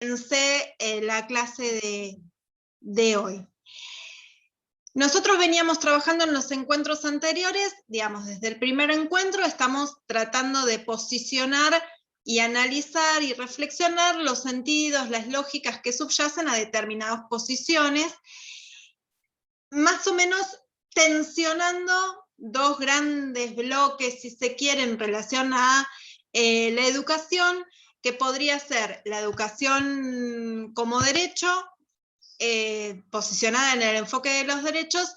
comencé la clase de hoy. Nosotros veníamos trabajando en los encuentros anteriores, digamos, desde el primer encuentro estamos tratando de posicionar y analizar y reflexionar los sentidos, las lógicas que subyacen a determinadas posiciones, más o menos tensionando dos grandes bloques, si se quiere, en relación a la educación, que podría ser la educación como derecho, posicionada en el enfoque de los derechos,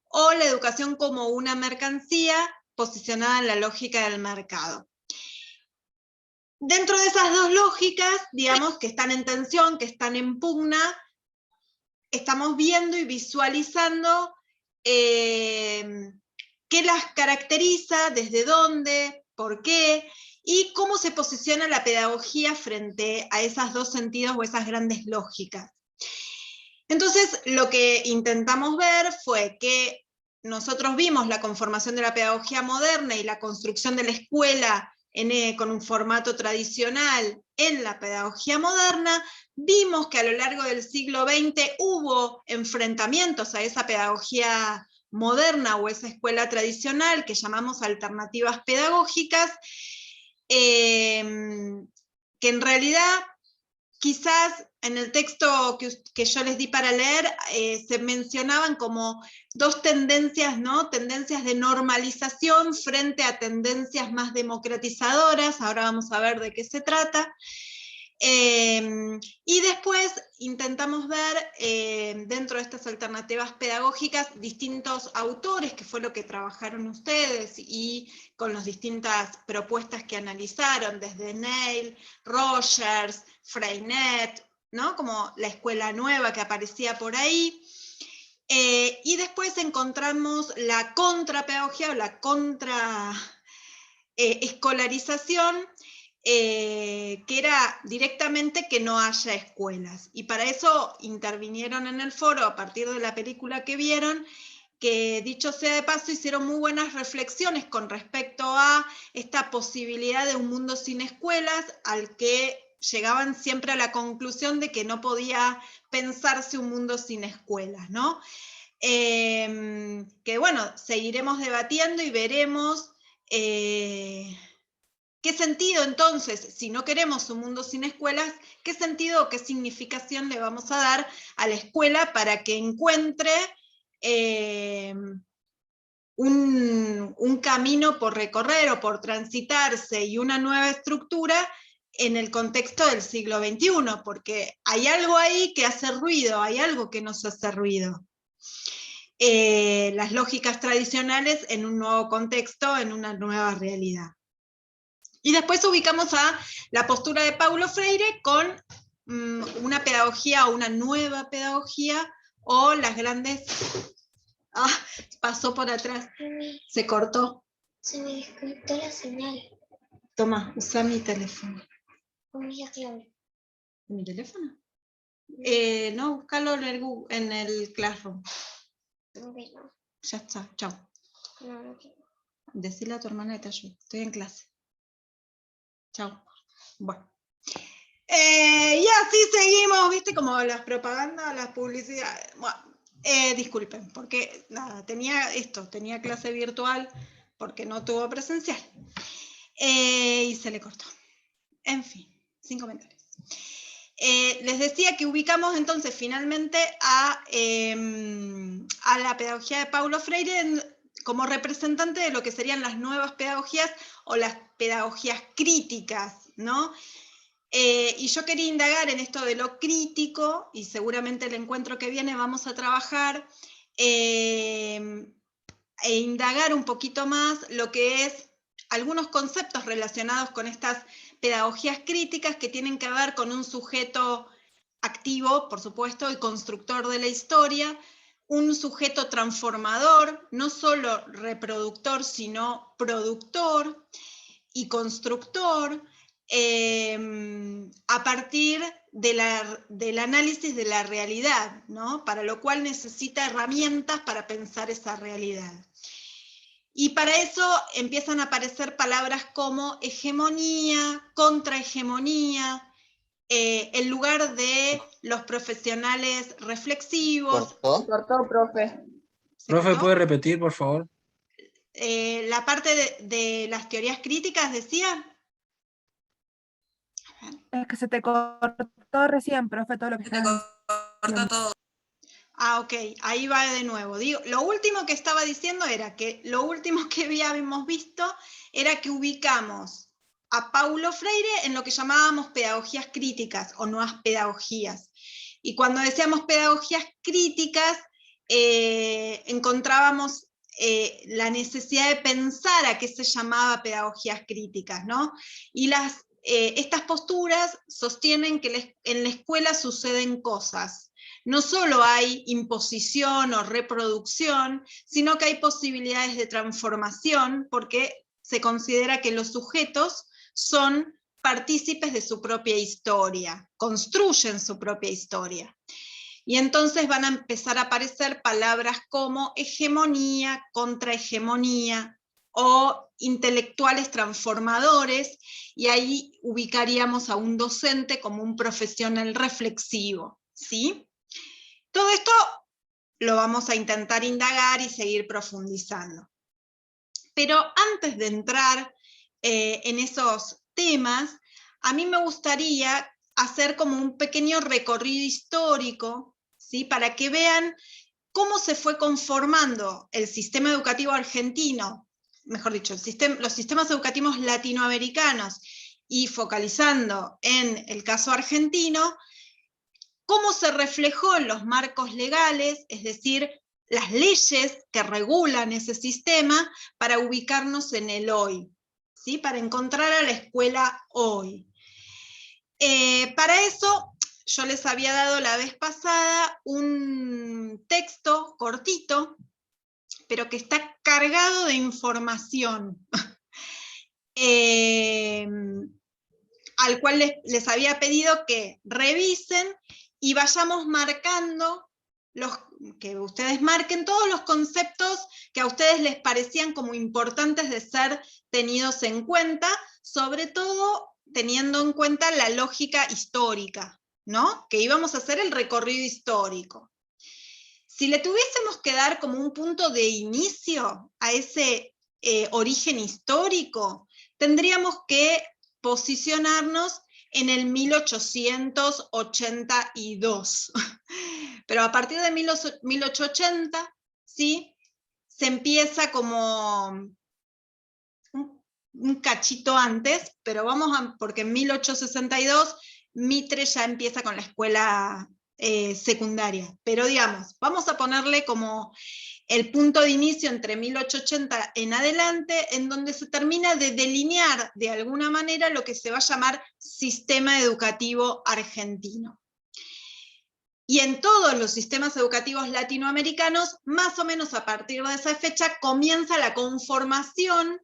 o la educación como una mercancía, posicionada en la lógica del mercado. Dentro de esas dos lógicas, digamos, que están en tensión, que están en pugna, estamos viendo y visualizando qué las caracteriza, desde dónde, por qué, y cómo se posiciona la pedagogía frente a esos dos sentidos o esas grandes lógicas. Entonces, lo que intentamos ver fue que nosotros vimos la conformación de la pedagogía moderna y la construcción de la escuela con un formato tradicional en la pedagogía moderna, vimos que a lo largo del siglo XX hubo enfrentamientos a esa pedagogía moderna o esa escuela tradicional que llamamos alternativas pedagógicas, que en realidad quizás en el texto que yo les di para leer se mencionaban como dos tendencias, ¿no? Tendencias de normalización frente a tendencias más democratizadoras, ahora vamos a ver de qué se trata. Y después intentamos ver dentro de estas alternativas pedagógicas distintos autores, que fue lo que trabajaron ustedes, y con las distintas propuestas que analizaron, desde Neil, Rogers, Freinet, ¿no? Como la escuela nueva que aparecía por ahí. Y después encontramos la contrapedagogía o la contraescolarización, que era directamente que no haya escuelas. Y para eso intervinieron en el foro, a partir de la película que vieron, que dicho sea de paso, hicieron muy buenas reflexiones con respecto a esta posibilidad de un mundo sin escuelas, al que llegaban siempre a la conclusión de que no podía pensarse un mundo sin escuelas, ¿no? Que bueno, seguiremos debatiendo y veremos ¿qué sentido entonces, si no queremos un mundo sin escuelas, qué sentido o qué significación le vamos a dar a la escuela para que encuentre un camino por recorrer o por transitarse y una nueva estructura en el contexto del siglo XXI? Porque hay algo ahí que hace ruido, hay algo que nos hace ruido. Las lógicas tradicionales en un nuevo contexto, en una nueva realidad. Y después ubicamos a la postura de Paulo Freire con una pedagogía o una nueva pedagogía, o las grandes... Ah, pasó por atrás, se cortó. Se me desconectó la señal. Toma, usa mi teléfono. Mira, clave. ¿Mi teléfono? No, búscalo en el Classroom. Bueno. Ya está, chao. No. Decile a tu hermana que te ayude, estoy en clase. Chao. Bueno. Y así seguimos, viste, como las propagandas, las publicidades. Bueno, disculpen, porque nada, tenía clase virtual porque no tuvo presencial. Y se le cortó. En fin, sin comentarios. Les decía que ubicamos entonces finalmente a la pedagogía de Paulo Freire como representante de lo que serían las nuevas pedagogías o las pedagogías críticas, ¿no? Y yo quería indagar en esto de lo crítico, y seguramente el encuentro que viene vamos a trabajar, e indagar un poquito más lo que es algunos conceptos relacionados con estas pedagogías críticas que tienen que ver con un sujeto activo, por supuesto, y constructor de la historia, un sujeto transformador, no solo reproductor, sino productor y constructor, a partir del análisis de la realidad, ¿no? Para lo cual necesita herramientas para pensar esa realidad. Y para eso empiezan a aparecer palabras como hegemonía, contrahegemonía, el lugar de los profesionales reflexivos. ¿Cortó? Cortó, profe. ¿Se Profe, cortó? ¿puede repetir, por favor? La parte de las teorías críticas, decía. Es que se te cortó recién, profe, todo lo que estabas diciendo. Ah, ok, ahí va de nuevo. Digo, lo último que estaba diciendo era que lo último que habíamos visto era que ubicamos a Paulo Freire en lo que llamábamos pedagogías críticas o nuevas pedagogías. Y cuando decíamos pedagogías críticas, encontrábamos la necesidad de pensar a qué se llamaba pedagogías críticas, ¿no? Y estas posturas sostienen que en la escuela suceden cosas. No solo hay imposición o reproducción, sino que hay posibilidades de transformación, porque se considera que los sujetos son partícipes de su propia historia, construyen su propia historia. Y entonces van a empezar a aparecer palabras como hegemonía, contrahegemonía o intelectuales transformadores, y ahí ubicaríamos a un docente como un profesional reflexivo, ¿sí? Todo esto lo vamos a intentar indagar y seguir profundizando. Pero antes de entrar en esos temas, a mí me gustaría hacer como un pequeño recorrido histórico, ¿sí? Para que vean cómo se fue conformando el sistema educativo argentino, mejor dicho, los sistemas educativos latinoamericanos, y focalizando en el caso argentino, cómo se reflejó en los marcos legales, es decir, las leyes que regulan ese sistema, para ubicarnos en el hoy, ¿sí? Para encontrar a la escuela hoy. Para eso, yo les había dado la vez pasada un texto cortito, pero que está cargado de información, al cual les había pedido que revisen y vayamos marcando, que ustedes marquen todos los conceptos que a ustedes les parecían como importantes de ser tenidos en cuenta, sobre todo teniendo en cuenta la lógica histórica, ¿no? Que íbamos a hacer el recorrido histórico. Si le tuviésemos que dar como un punto de inicio a ese origen histórico, tendríamos que posicionarnos en el 1882. Pero a partir de 1880, ¿sí? Se empieza como un cachito antes, pero porque en 1862 Mitre ya empieza con la escuela secundaria. Pero digamos, vamos a ponerle como el punto de inicio entre 1880 en adelante, en donde se termina de delinear de alguna manera lo que se va a llamar sistema educativo argentino. Y en todos los sistemas educativos latinoamericanos, más o menos a partir de esa fecha, comienza la conformación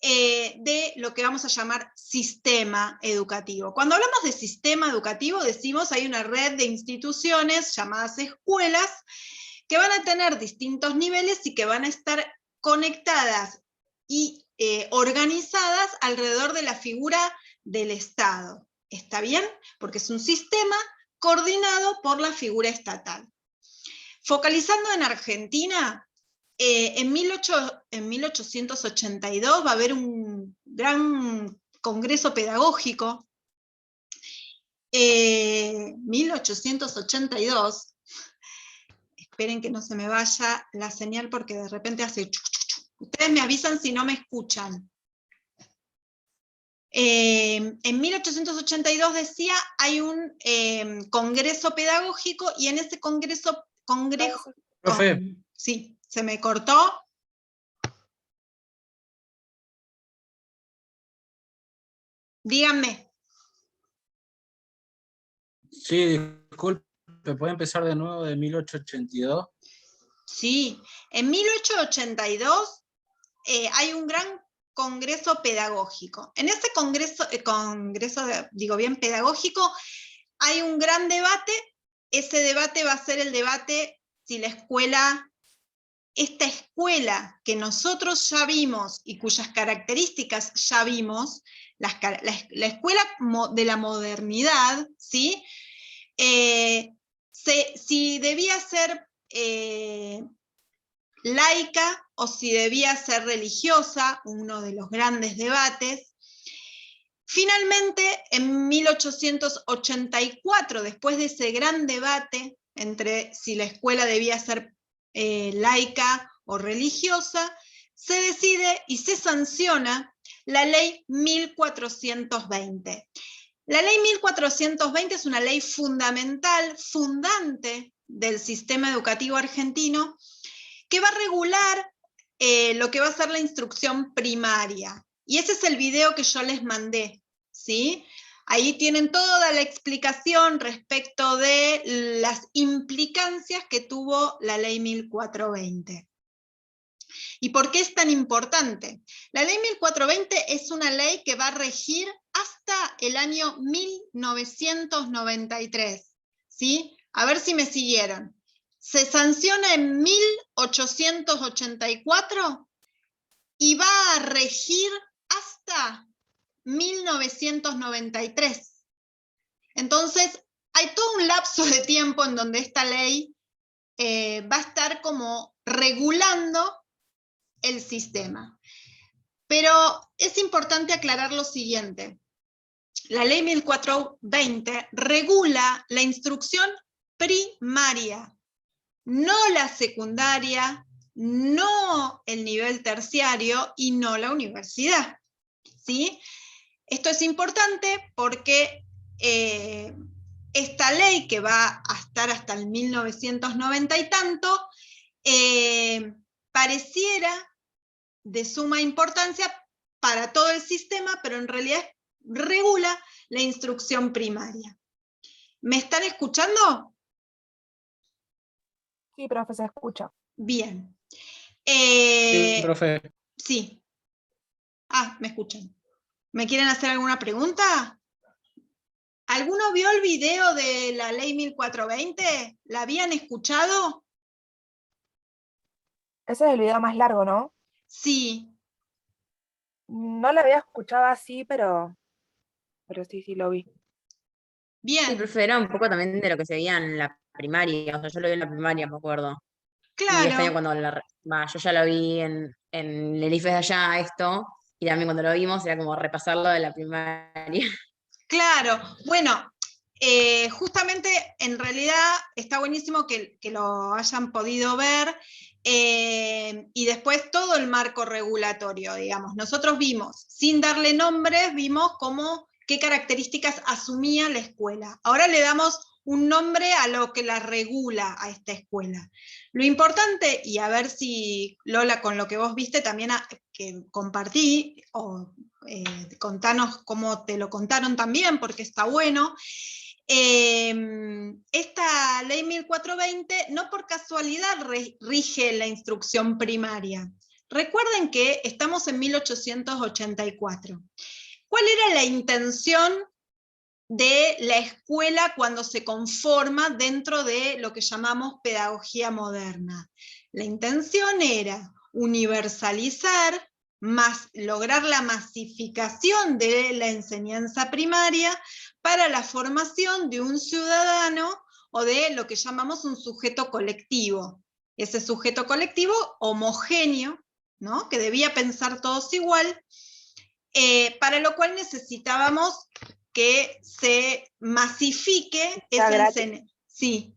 de lo que vamos a llamar sistema educativo. Cuando hablamos de sistema educativo, decimos hay una red de instituciones llamadas escuelas, que van a tener distintos niveles y que van a estar conectadas y organizadas alrededor de la figura del Estado. ¿Está bien? Porque es un sistema coordinado por la figura estatal. Focalizando en Argentina, en 1882 va a haber un gran congreso pedagógico. 1882, esperen que no se me vaya la señal porque de repente hace chuc, chuc, chuc. Ustedes me avisan si no me escuchan. En 1882 decía, hay un congreso pedagógico, y en ese congreso... Profe. Sí, se me cortó. Díganme. Sí, disculpe, ¿puede empezar de nuevo de 1882? Sí, en 1882 hay un gran congreso pedagógico. En ese congreso, digo bien, pedagógico, hay un gran debate. Ese debate va a ser el debate si la escuela esta escuela que nosotros ya vimos y cuyas características ya vimos, la escuela de la modernidad, ¿sí? Si debía ser laica o si debía ser religiosa, uno de los grandes debates. Finalmente, en 1884, después de ese gran debate entre si la escuela debía ser laica o religiosa, se decide y se sanciona la ley 1420. La ley 1420 es una ley fundamental, fundante del sistema educativo argentino, que va a regular lo que va a ser la instrucción primaria. Y ese es el video que yo les mandé, ¿sí? Ahí tienen toda la explicación respecto de las implicancias que tuvo la ley 1420. ¿Y por qué es tan importante? La ley 1420 es una ley que va a regir hasta el año 1993, ¿sí? A ver si me siguieron. Se sanciona en 1884 y va a regir hasta 1993. Entonces, hay todo un lapso de tiempo en donde esta ley va a estar como regulando el sistema. Pero es importante aclarar lo siguiente. La ley 1420 regula la instrucción primaria, no la secundaria, no el nivel terciario y no la universidad, ¿sí? Esto es importante porque esta ley, que va a estar hasta el 1990 y tanto, pareciera de suma importancia para todo el sistema, pero en realidad regula la instrucción primaria. ¿Me están escuchando? Sí, profe, se escucha. Bien. Sí, profe. Sí. Ah, me escuchan. ¿Me quieren hacer alguna pregunta? ¿Alguno vio el video de la ley 1420? ¿La habían escuchado? Ese es el video más largo, ¿no? Sí. No lo había escuchado así, pero sí lo vi. Bien. Sí, profe, era un poco también de lo que se veía en la primaria, o sea, yo lo vi en la primaria, me acuerdo. Y este año Claro. cuando yo ya lo vi en el IFES de allá, esto, y también cuando lo vimos era como repasarlo de la primaria. Claro, bueno, justamente en realidad está buenísimo que lo hayan podido ver, y después todo el marco regulatorio, digamos. Nosotros vimos, sin darle nombres, vimos qué características asumía la escuela. Ahora le damos un nombre a lo que la regula a esta escuela. Lo importante, y a ver si Lola, con lo que vos viste también que compartí, o contanos cómo te lo contaron también, porque está bueno. Esta ley 1420 no por casualidad rige la instrucción primaria. Recuerden que estamos en 1884. ¿Cuál era la intención de la escuela cuando se conforma dentro de lo que llamamos pedagogía moderna? La intención era universalizar, lograr la masificación de la enseñanza primaria para la formación de un ciudadano o de lo que llamamos un sujeto colectivo. Ese sujeto colectivo homogéneo, ¿no? Que debía pensar todos igual, para lo cual necesitábamos que se masifique esa enseñanza. Sí.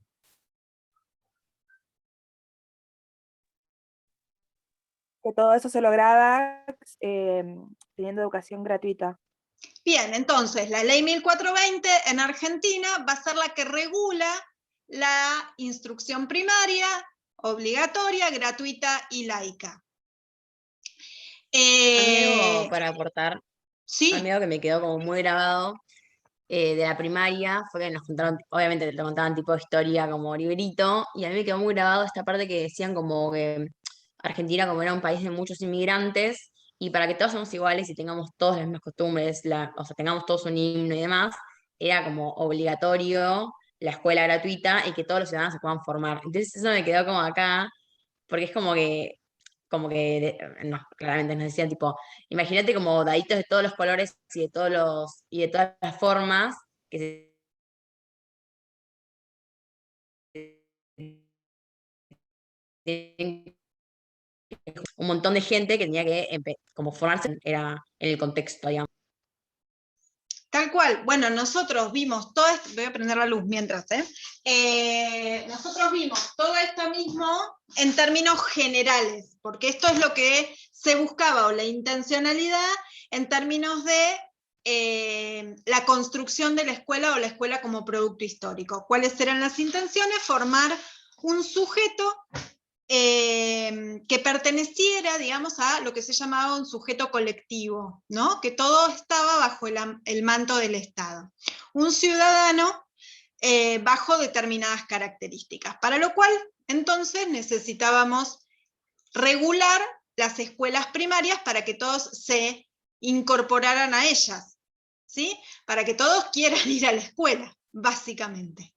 Que todo eso se lograba teniendo educación gratuita. Bien, entonces la ley 1420 en Argentina va a ser la que regula la instrucción primaria, obligatoria, gratuita y laica. Amigo, para aportar, Sí. amigo que me quedó como muy grabado de la primaria, fue que nos contaron, obviamente te contaban tipo de historia como librito, y a mí me quedó muy grabado esta parte que decían como que Argentina como era un país de muchos inmigrantes, y para que todos seamos iguales y tengamos todas las mismas costumbres, o sea, tengamos todos un himno y demás, era como obligatorio la escuela gratuita y que todos los ciudadanos se puedan formar. Entonces eso me quedó como acá, porque es no, claramente nos decían tipo, imagínate como daditos de todos los colores y de todas las formas, que un montón de gente que tenía que como formarse era en el contexto, digamos. Tal cual. Bueno, nosotros vimos todo esto, voy a prender la luz mientras, nosotros vimos todo esto mismo en términos generales, porque esto es lo que se buscaba, o la intencionalidad en términos de la construcción de la escuela o la escuela como producto histórico. ¿Cuáles eran las intenciones? Formar un sujeto que perteneciera, digamos, a lo que se llamaba un sujeto colectivo, ¿no? Que todo estaba bajo el manto del Estado. Un ciudadano bajo determinadas características, para lo cual entonces necesitábamos regular las escuelas primarias para que todos se incorporaran a ellas, ¿sí? Para que todos quieran ir a la escuela, básicamente.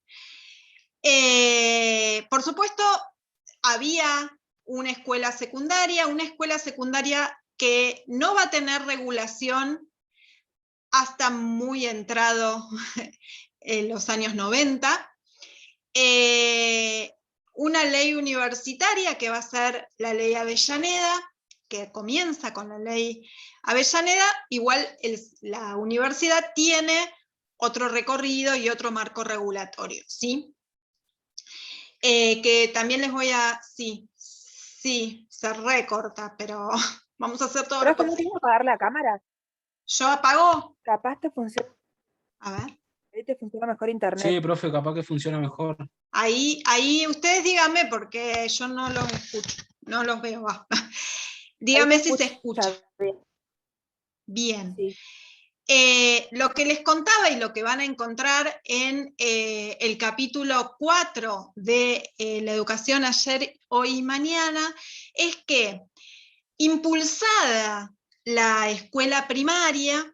Por supuesto, había una escuela secundaria que no va a tener regulación hasta muy entrado en los años 90. Una ley universitaria que va a ser la ley Avellaneda, que comienza con la ley Avellaneda. Igual la universidad tiene otro recorrido y otro marco regulatorio, ¿sí? Que también les voy a... Sí, se recorta, pero vamos a hacer todo lo ¿Pero no posible. tienes que apagar la cámara? ¿Yo apago? Capaz te funciona, A ver. ahí te funciona mejor internet. Sí, profe, capaz que funciona mejor. Ahí ustedes díganme, porque yo no los escucho, no los veo. Ahí Díganme si se escucha. bien. Bien. Sí. Lo que les contaba y lo que van a encontrar en el capítulo 4 de la educación ayer, hoy y mañana, es que impulsada la escuela primaria,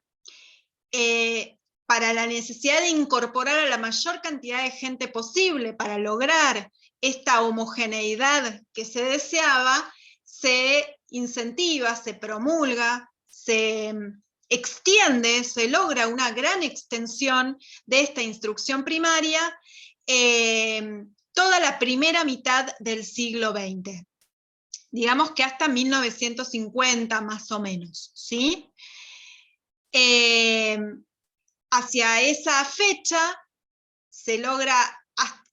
para la necesidad de incorporar a la mayor cantidad de gente posible para lograr esta homogeneidad que se deseaba, se incentiva, se promulga, se extiende, se logra una gran extensión de esta instrucción primaria toda la primera mitad del siglo XX. Digamos que hasta 1950 más o menos, ¿sí? Hacia esa fecha se logra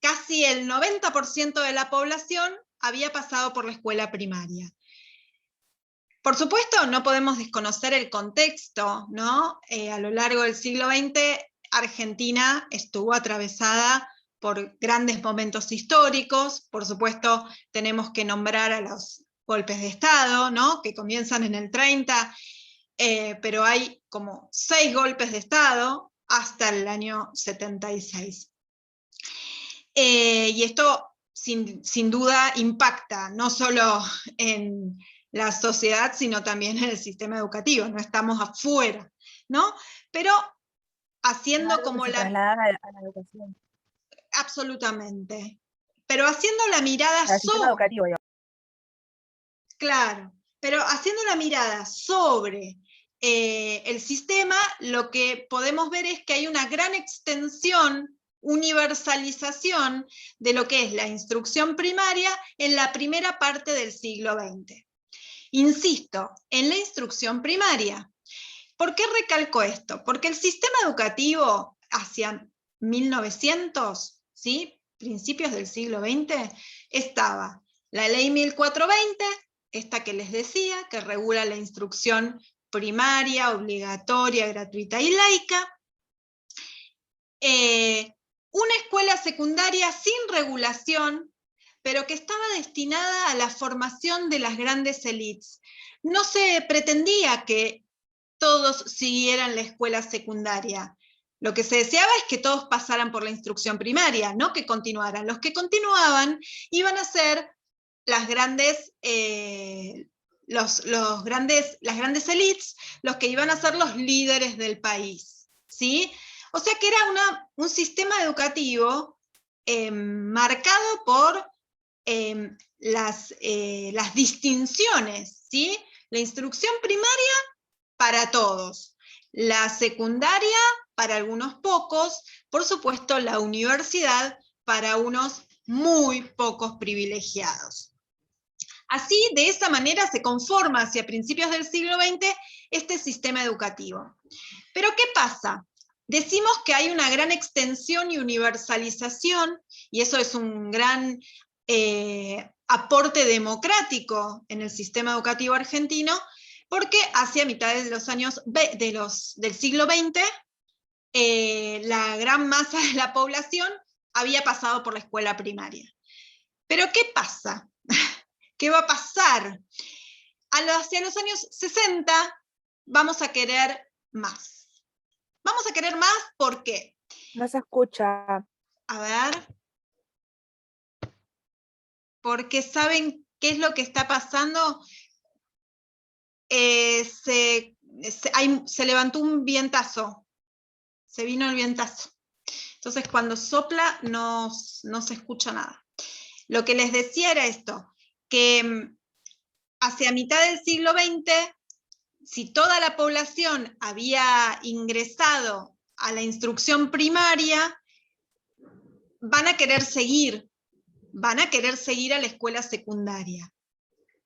casi el 90% de la población había pasado por la escuela primaria. Por supuesto, no podemos desconocer el contexto, ¿no? A lo largo del siglo XX, Argentina estuvo atravesada por grandes momentos históricos. Por supuesto, tenemos que nombrar a los golpes de Estado, ¿no? Que comienzan en el 30, pero hay como 6 golpes de Estado hasta el año 76. Y esto sin duda impacta no solo en la sociedad, sino también en el sistema educativo, no estamos afuera, ¿no? Pero haciendo Algo como que se la... traslada a la educación. Absolutamente. Pero haciendo la mirada Al sistema sobre... educativo, digamos. Claro, pero haciendo la mirada sobre el sistema, lo que podemos ver es que hay una gran extensión, universalización de lo que es la instrucción primaria en la primera parte del siglo XX. Insisto, en la instrucción primaria. ¿Por qué recalco esto? Porque el sistema educativo hacia 1900, ¿sí? Principios del siglo XX, estaba la ley 1420, esta que les decía, que regula la instrucción primaria, obligatoria, gratuita y laica. Una escuela secundaria sin regulación, pero que estaba destinada a la formación de las grandes élites. No se pretendía que todos siguieran la escuela secundaria. Lo que se deseaba es que todos pasaran por la instrucción primaria, no que continuaran. Los que continuaban iban a ser las grandes, las grandes élites, los que iban a ser los líderes del país, ¿sí? O sea que era un sistema educativo marcado por las distinciones, ¿sí? La instrucción primaria para todos, la secundaria para algunos pocos, por supuesto la universidad para unos muy pocos privilegiados. Así, de esa manera se conforma hacia principios del siglo XX este sistema educativo. Pero ¿qué pasa? Decimos que hay una gran extensión y universalización, y eso es un gran aporte democrático en el sistema educativo argentino, porque hacia mitades de los años del siglo XX, la gran masa de la población había pasado por la escuela primaria. Pero ¿qué pasa? ¿Qué va a pasar? Hacia los años 60 vamos a querer más. Vamos a querer más, ¿por qué? No se escucha. A ver. Porque ¿saben qué es lo que está pasando? Se levantó un vientazo. Se vino el vientazo. Entonces cuando sopla no se escucha nada. Lo que les decía era esto, que hacia mitad del siglo XX, si toda la población había ingresado a la instrucción primaria, van a querer seguir a la escuela secundaria.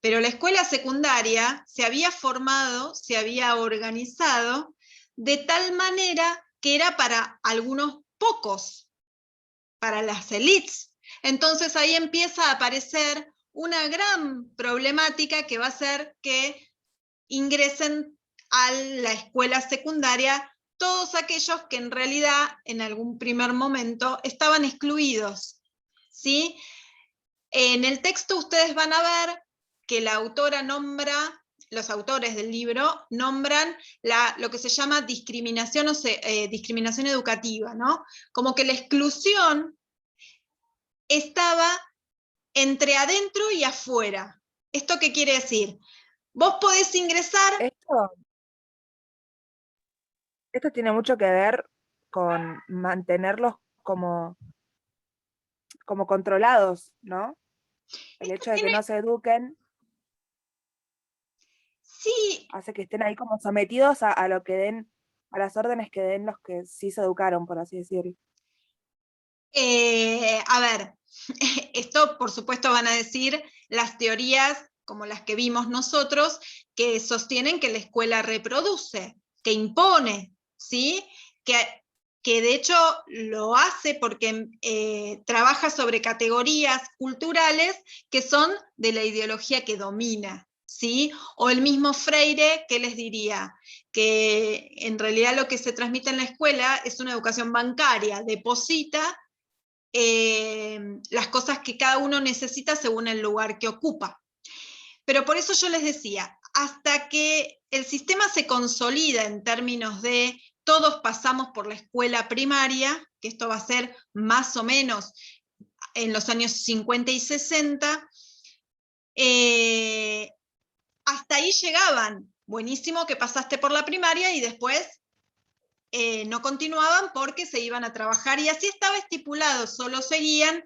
Pero la escuela secundaria se había formado, se había organizado de tal manera que era para algunos pocos, para las élites. Entonces ahí empieza a aparecer una gran problemática que va a hacer que ingresen a la escuela secundaria todos aquellos que en realidad en algún primer momento estaban excluidos, ¿sí? En el texto ustedes van a ver que la autora nombra, los autores del libro nombran lo que se llama discriminación, discriminación educativa, ¿no? Como que la exclusión estaba entre adentro y afuera. ¿Esto qué quiere decir? Vos podés ingresar... Esto tiene mucho que ver con mantenerlos como controlados, ¿no? El hecho de que no se eduquen sí, hace que estén ahí como sometidos a lo que den, a las órdenes que den los que sí se educaron, por así decirlo. A ver, esto por supuesto van a decir las teorías como las que vimos nosotros, que sostienen que la escuela reproduce, que impone, ¿sí? Que de hecho lo hace porque trabaja sobre categorías culturales que son de la ideología que domina, ¿sí? O el mismo Freire, ¿qué les diría? Que en realidad lo que se transmite en la escuela es una educación bancaria, deposita las cosas que cada uno necesita según el lugar que ocupa. Pero por eso yo les decía, hasta que el sistema se consolida en términos de todos pasamos por la escuela primaria, que esto va a ser más o menos en los años 50 y 60, hasta ahí llegaban. Buenísimo que pasaste por la primaria y después no continuaban porque se iban a trabajar, y así estaba estipulado, solo seguían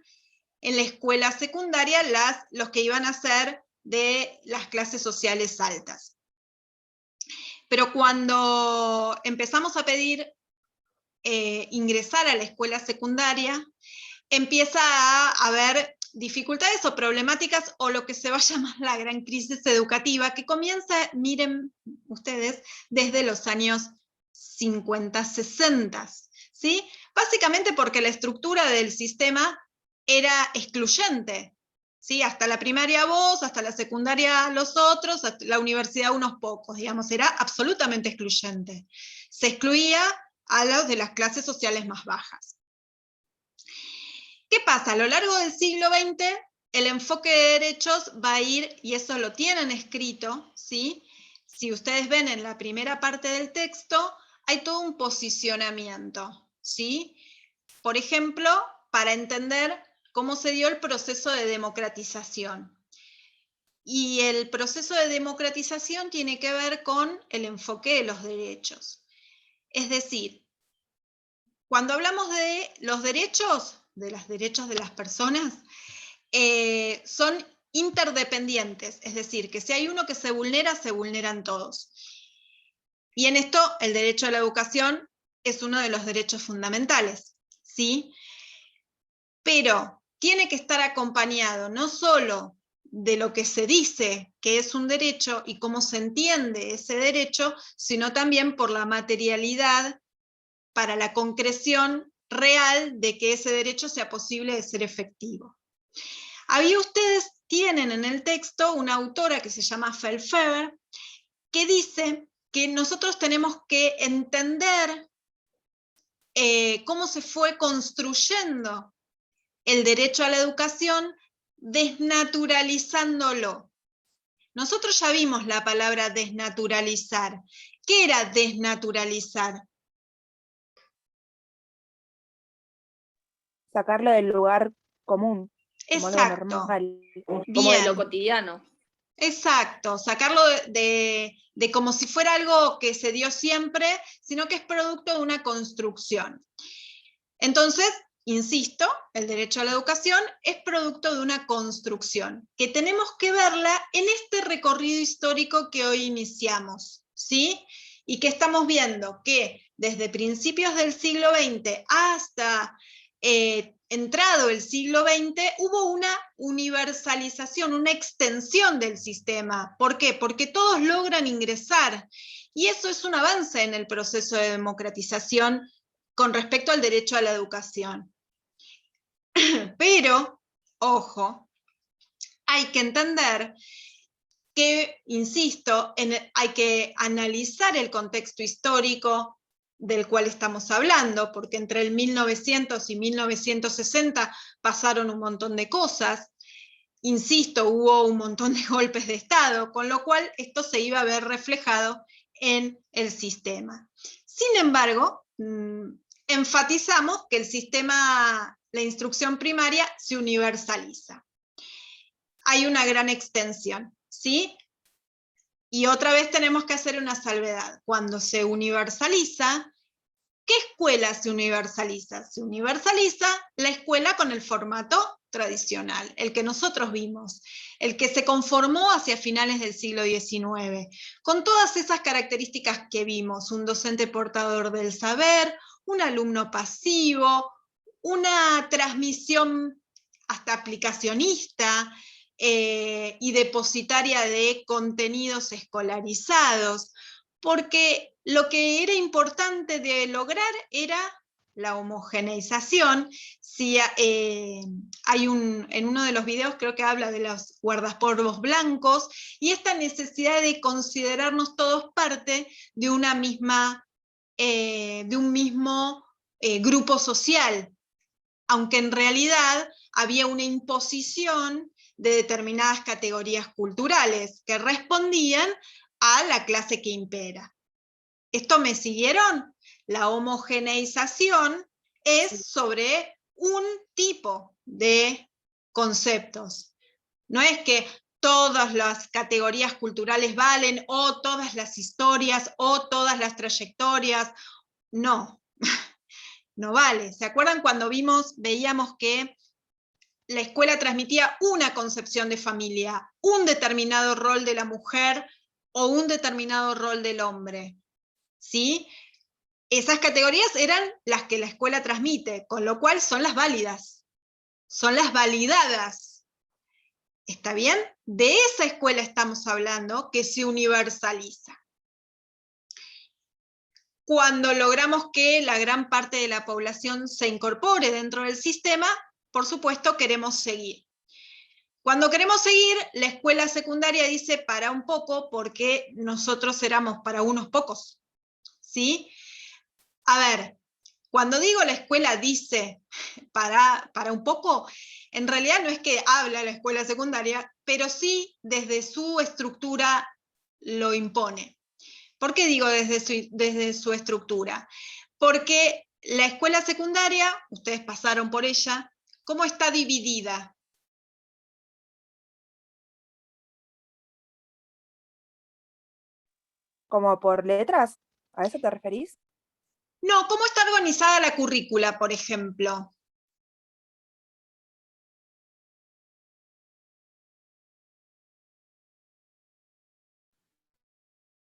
en la escuela secundaria los que iban a ser de las clases sociales altas. Pero cuando empezamos a pedir ingresar a la escuela secundaria, empieza a haber dificultades o problemáticas, o lo que se va a llamar la gran crisis educativa, que comienza, miren ustedes, desde los años 50, 60, ¿sí? Básicamente porque la estructura del sistema era excluyente, ¿sí? Hasta la primaria vos, hasta la secundaria los otros, hasta la universidad unos pocos, digamos, era absolutamente excluyente. Se excluía a los de las clases sociales más bajas. ¿Qué pasa? A lo largo del siglo XX, el enfoque de derechos va a ir, y eso lo tienen escrito, ¿sí? Si ustedes ven en la primera parte del texto, hay todo un posicionamiento, ¿sí? Por ejemplo, para entender cómo se dio el proceso de democratización. Y el proceso de democratización tiene que ver con el enfoque de los derechos. Es decir, cuando hablamos de los derechos de las personas, son interdependientes, es decir, que si hay uno que se vulneran todos. Y en esto el derecho a la educación es uno de los derechos fundamentales, ¿sí? Pero tiene que estar acompañado no solo de lo que se dice que es un derecho y cómo se entiende ese derecho, sino también por la materialidad para la concreción real de que ese derecho sea posible de ser efectivo. Ahí ustedes tienen en el texto una autora que se llama Feldfeber, que dice que nosotros tenemos que entender cómo se fue construyendo el derecho a la educación desnaturalizándolo. Nosotros ya vimos la palabra desnaturalizar. ¿Qué era desnaturalizar? Sacarlo del lugar común, como algo Exacto. normal. Como de lo Bien. cotidiano. Exacto, sacarlo de como si fuera algo que se dio siempre, sino que es producto de una construcción. Entonces, insisto, el derecho a la educación es producto de una construcción, que tenemos que verla en este recorrido histórico que hoy iniciamos, ¿sí? Y que estamos viendo que desde principios del siglo XX hasta entrado el siglo XX, hubo una universalización, una extensión del sistema. ¿Por qué? Porque todos logran ingresar. Y eso es un avance en el proceso de democratización con respecto al derecho a la educación. Pero, ojo, hay que entender que, insisto, hay que analizar el contexto histórico del cual estamos hablando, porque entre el 1900 y 1960 pasaron un montón de cosas. Insisto, hubo un montón de golpes de Estado, con lo cual esto se iba a ver reflejado en el sistema. Sin embargo, enfatizamos que el sistema, la instrucción primaria, se universaliza. Hay una gran extensión, ¿sí? Y otra vez tenemos que hacer una salvedad. Cuando se universaliza, ¿qué escuela se universaliza? Se universaliza la escuela con el formato tradicional, el que nosotros vimos, el que se conformó hacia finales del siglo XIX, con todas esas características que vimos, un docente portador del saber, un alumno pasivo, una transmisión hasta aplicacionista, y depositaria de contenidos escolarizados, porque lo que era importante de lograr era la homogeneización. Si, hay en uno de los videos creo que habla de los guardapolvos blancos, y esta necesidad de considerarnos todos parte de una misma, de un mismo grupo social, aunque en realidad había una imposición de determinadas categorías culturales que respondían a la clase que impera. ¿Esto me siguieron? La homogeneización es sobre un tipo de conceptos. No es que todas las categorías culturales valen, o todas las historias, o todas las trayectorias. No, no vale. ¿Se acuerdan cuando veíamos que la escuela transmitía una concepción de familia, un determinado rol de la mujer o un determinado rol del hombre? ¿Sí? Esas categorías eran las que la escuela transmite, con lo cual son las válidas, son las validadas. ¿Está bien? De esa escuela estamos hablando, que se universaliza. Cuando logramos que la gran parte de la población se incorpore dentro del sistema, por supuesto queremos seguir. Cuando queremos seguir, la escuela secundaria dice para un poco, porque nosotros éramos para unos pocos, ¿sí? A ver, cuando digo la escuela dice para un poco, en realidad no es que habla la escuela secundaria, pero sí desde su estructura lo impone. ¿Por qué digo desde su estructura? Porque la escuela secundaria, ustedes pasaron por ella, ¿cómo está dividida? ¿Como por letras? ¿A eso te referís? No, ¿cómo está organizada la currícula, por ejemplo?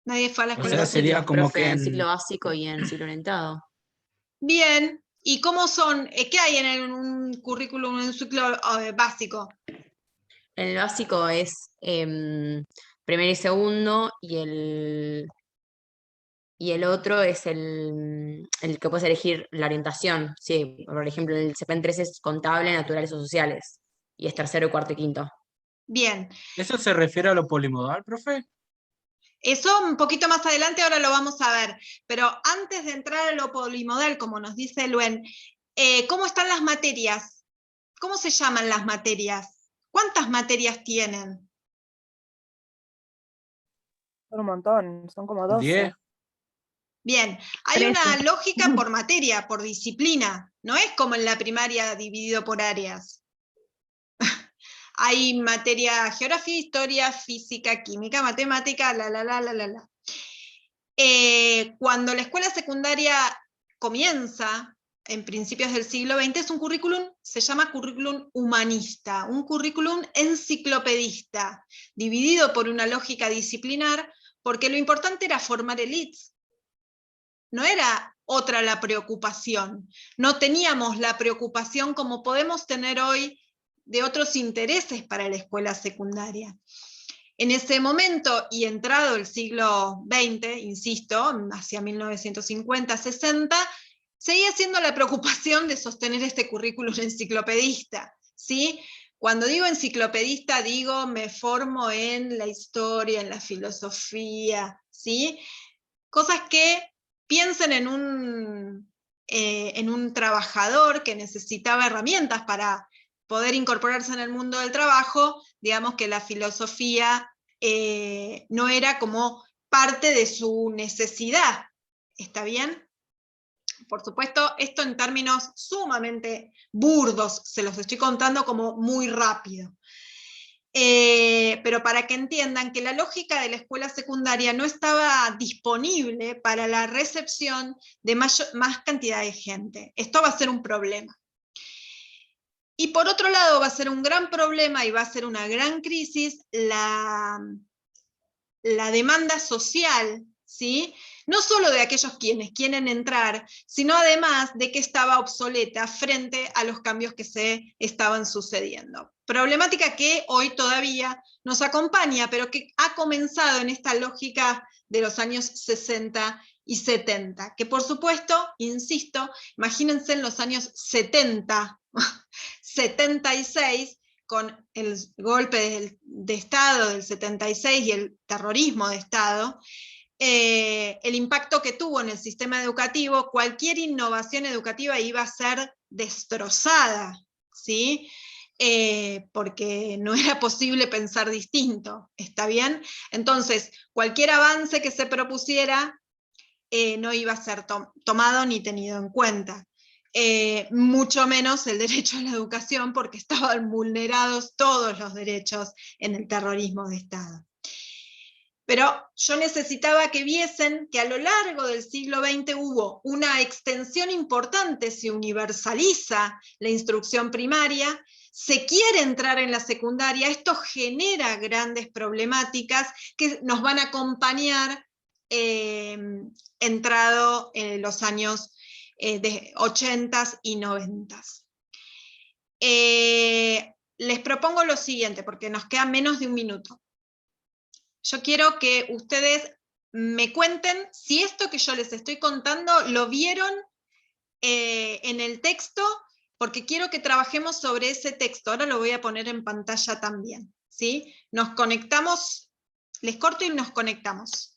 Nadie fue a la O escuela sea, Sí, secundaria. sería los como profe que en ciclo básico y en ciclo orientado. Bien, ¿y cómo son? ¿Qué hay en un currículum, en un ciclo básico? El básico es primero y segundo, y el otro es el que puedes elegir la orientación. Sí, por ejemplo, el CPEN 3 es contable, naturales o sociales. Y es tercero, cuarto y quinto. Bien, ¿eso se refiere a lo polimodal, profe? eso un poquito más adelante ahora lo vamos a ver, pero antes de entrar a lo polimodal, como nos dice Luen, ¿cómo están las materias? ¿Cómo se llaman las materias? ¿Cuántas materias tienen? Son un montón, son como 10. 12. Bien, hay 13. una lógica por materia, por disciplina, no es como en la primaria dividido por áreas. Hay materia geografía, historia, física, química, matemática, la. Cuando la escuela secundaria comienza, en principios del siglo XX, es un currículum, se llama currículum humanista, un currículum enciclopedista, dividido por una lógica disciplinar, porque lo importante era formar élites. No era otra la preocupación. No teníamos la preocupación como podemos tener hoy de otros intereses para la escuela secundaria. En ese momento, y entrado el siglo XX, insisto, hacia 1950-60, seguía siendo la preocupación de sostener este currículum enciclopedista, ¿sí? Cuando digo enciclopedista, digo me formo en la historia, en la filosofía, ¿sí? Cosas que piensen en un trabajador que necesitaba herramientas para poder incorporarse en el mundo del trabajo, digamos que la filosofía no era como parte de su necesidad. ¿Está bien? Por supuesto, esto en términos sumamente burdos, se los estoy contando como muy rápido. Pero para que entiendan que la lógica de la escuela secundaria no estaba disponible para la recepción de más cantidad de gente. Esto va a ser un problema. Y por otro lado va a ser un gran problema y va a ser una gran crisis la demanda social, ¿sí? No solo de aquellos quienes quieren entrar, sino además de que estaba obsoleta frente a los cambios que se estaban sucediendo. Problemática que hoy todavía nos acompaña, pero que ha comenzado en esta lógica de los años 60 y 70, que por supuesto, insisto, imagínense en los años 70, 76, con el golpe de Estado del 76 y el terrorismo de Estado, el impacto que tuvo en el sistema educativo, cualquier innovación educativa iba a ser destrozada, ¿sí? Porque no era posible pensar distinto, ¿está bien? Entonces, cualquier avance que se propusiera no iba a ser tomado ni tenido en cuenta. Mucho menos el derecho a la educación, porque estaban vulnerados todos los derechos en el terrorismo de Estado. Pero yo necesitaba que viesen que a lo largo del siglo XX hubo una extensión importante, se universaliza la instrucción primaria, se quiere entrar en la secundaria, esto genera grandes problemáticas que nos van a acompañar entrado en los años de 80s y 90s. Les propongo lo siguiente, porque nos queda menos de un minuto. Yo quiero que ustedes me cuenten si esto que yo les estoy contando lo vieron en el texto, porque quiero que trabajemos sobre ese texto. Ahora lo voy a poner en pantalla también, ¿sí? Nos conectamos, les corto y nos conectamos.